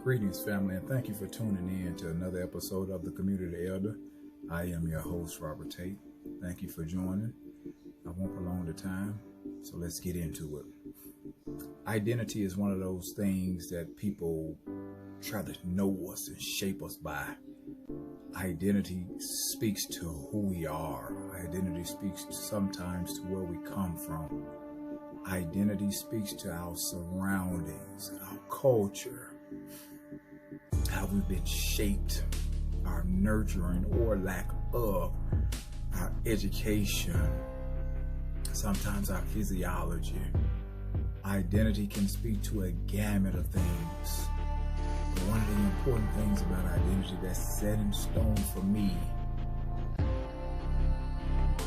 Greetings, family, and thank you for tuning in to another episode of the Community Elder. I am your host, Robert Tate. Thank you for joining. I won't prolong the time, so let's get into it. Identity is one of those things that people try to know us and shape us by. Identity speaks to who we are. Identity speaks sometimes to where we come from. Identity speaks to our surroundings, our culture, how we've been shaped, our nurturing or lack of, our education, sometimes our physiology. Identity can speak to a gamut of things. But one of the important things about identity that's set in stone for me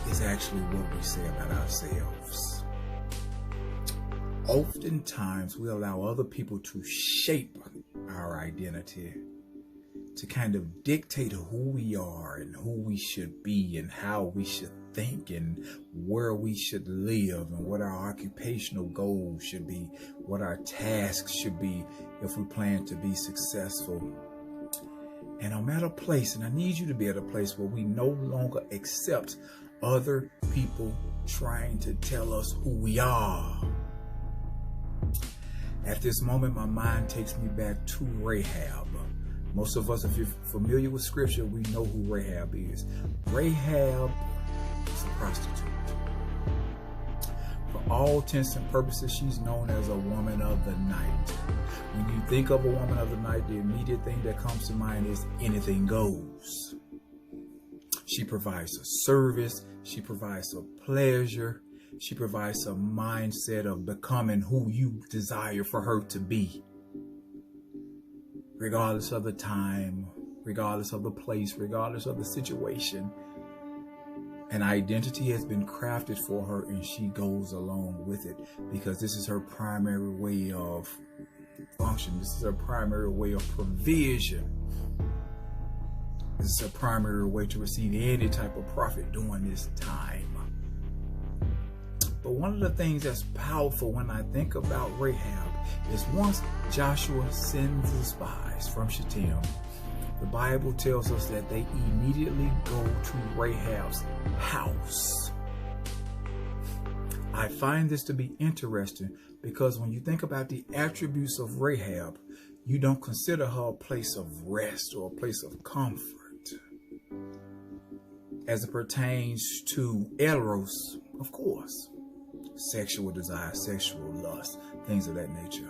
is actually what we say about ourselves. Oftentimes, we allow other people to shape our identity, to kind of dictate who we are and who we should be and how we should think and where we should live and what our occupational goals should be, what our tasks should be if we plan to be successful. And I'm at a place, and I need you to be at a place where we no longer accept other people trying to tell us who we are. At this moment, my mind takes me back to Rahab. Most of us, if you're familiar with scripture, we know who Rahab is. Rahab is a prostitute. For all intents and purposes, she's known as a woman of the night. When you think of a woman of the night, the immediate thing that comes to mind is anything goes. She provides a service. She provides a pleasure. She provides a mindset of becoming who you desire for her to be. Regardless of the time, regardless of the place, regardless of the situation, an identity has been crafted for her and she goes along with it because this is her primary way of function. This is her primary way of provision. This is her primary way to receive any type of profit during this time. But one of the things that's powerful when I think about Rahab is once Joshua sends the spies from Shittim, the Bible tells us that they immediately go to Rahab's house. I find this to be interesting because when you think about the attributes of Rahab, you don't consider her a place of rest or a place of comfort as it pertains to eros, of course. Sexual desire, sexual lust, things of that nature.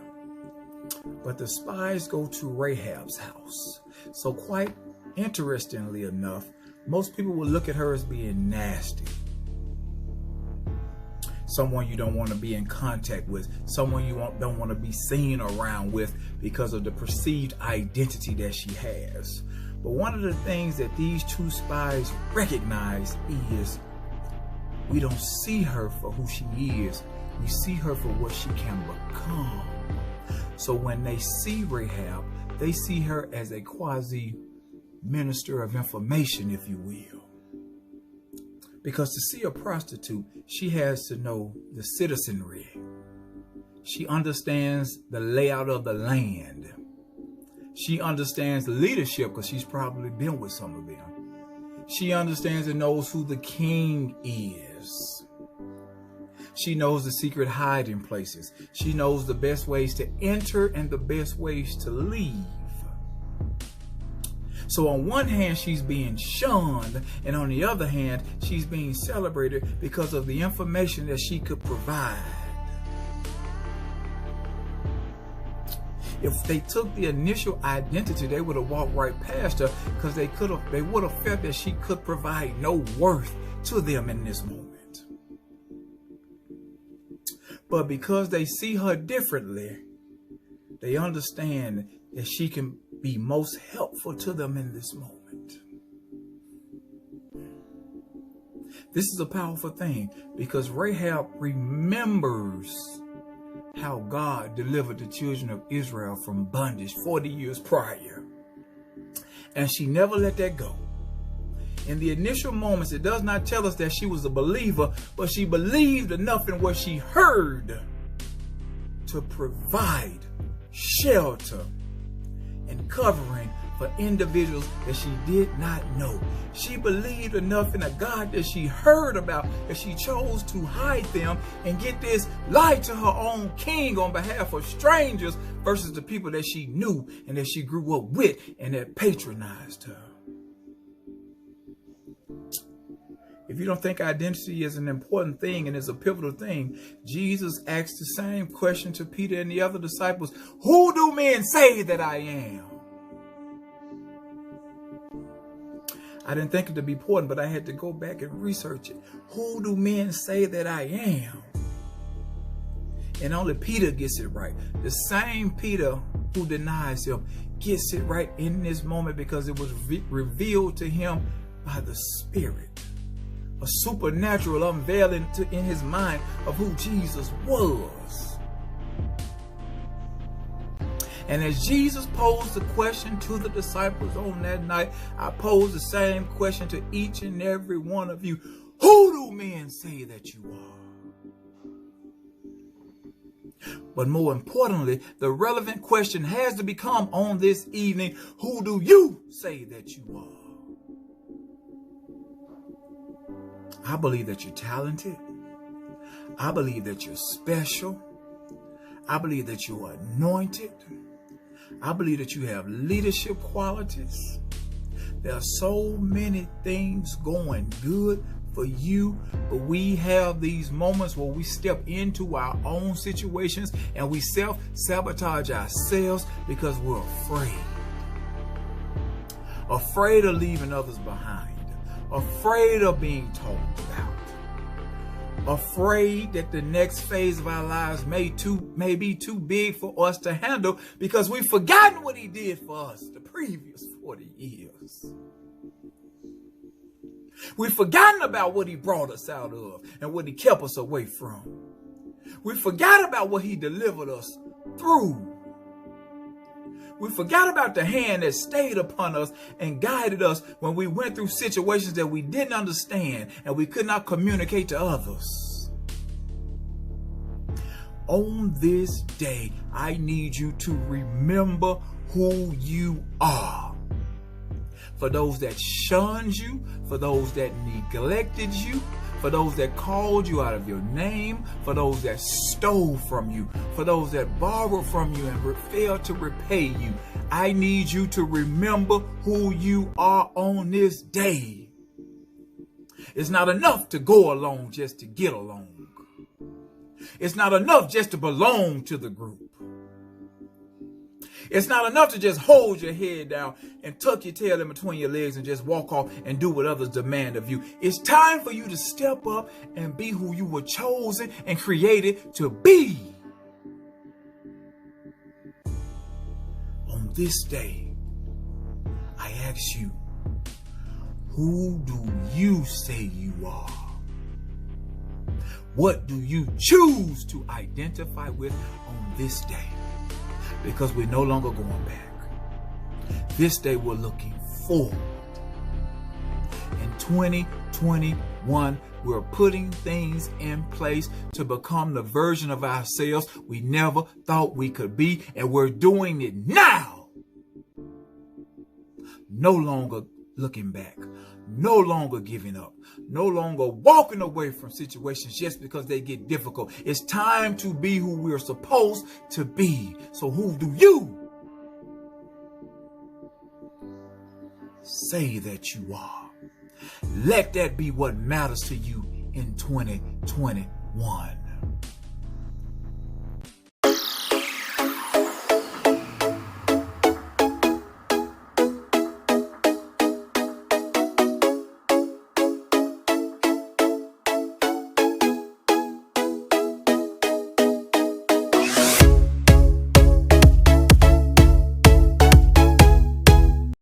But the spies go to Rahab's house. So quite interestingly enough, most people will look at her as being nasty. Someone you don't want to be in contact with. Someone you don't want to be seen around with because of the perceived identity that she has. But one of the things that these two spies recognize is we don't see her for who she is. We see her for what she can become. So when they see Rahab, they see her as a quasi minister of information, if you will. Because to see a prostitute, she has to know the citizenry. She understands the layout of the land. She understands the leadership because she's probably been with some of them. She understands and knows who the king is. She knows the secret hiding places. She knows the best ways to enter and the best ways to leave. So on one hand, she's being shunned, and on the other hand, she's being celebrated because of the information that she could provide. If they took the initial identity, they would have walked right past her because they would have felt that she could provide no worth to them in this moment. But because they see her differently, they understand that she can be most helpful to them in this moment. This is a powerful thing because Rahab remembers how God delivered the children of Israel from bondage 40 years prior. And she never let that go. In the initial moments, it does not tell us that she was a believer, but she believed enough in what she heard to provide shelter and covering for individuals that she did not know. She believed enough in a God that she heard about that she chose to hide them and get this, lie to her own king on behalf of strangers versus the people that she knew and that she grew up with and that patronized her. If you don't think identity is an important thing and is a pivotal thing, Jesus asked the same question to Peter and the other disciples. Who do men say that I am? I didn't think it to be important, but I had to go back and research it. Who do men say that I am? And only Peter gets it right. The same Peter who denies him gets it right in this moment because it was revealed to him by the Spirit. A supernatural unveiling in his mind of who Jesus was. And as Jesus posed the question to the disciples on that night, I pose the same question to each and every one of you. Who do men say that you are? But more importantly, the relevant question has to become on this evening, who do you say that you are? I believe that you're talented. I believe that you're special. I believe that you're anointed. I believe that you have leadership qualities. There are so many things going good for you, but we have these moments where we step into our own situations and we self-sabotage ourselves because we're afraid. Afraid of leaving others behind. Afraid of being talked about. Afraid that the next phase of our lives may be too big for us to handle because we've forgotten what he did for us the previous 40 years. We've forgotten about what he brought us out of and what he kept us away from. We forgot about what he delivered us through. We forgot about the hand that stayed upon us and guided us when we went through situations that we didn't understand and we could not communicate to others. On this day, I need you to remember who you are. For those that shunned you, for those that neglected you, for those that called you out of your name, for those that stole from you, for those that borrowed from you and failed to repay you. I need you to remember who you are on this day. It's not enough to go along just to get along. It's not enough just to belong to the group. It's not enough to just hold your head down and tuck your tail in between your legs and just walk off and do what others demand of you. It's time for you to step up and be who you were chosen and created to be. On this day, I ask you, who do you say you are? What do you choose to identify with on this day? Because we're no longer going back. This day we're looking forward. In 2021, we're putting things in place to become the version of ourselves we never thought we could be, and we're doing it now. No longer looking back. No longer giving up. No longer walking away from situations just because they get difficult. It's time to be who we're supposed to be. So who do you say that you are? Let that be what matters to you in 2021.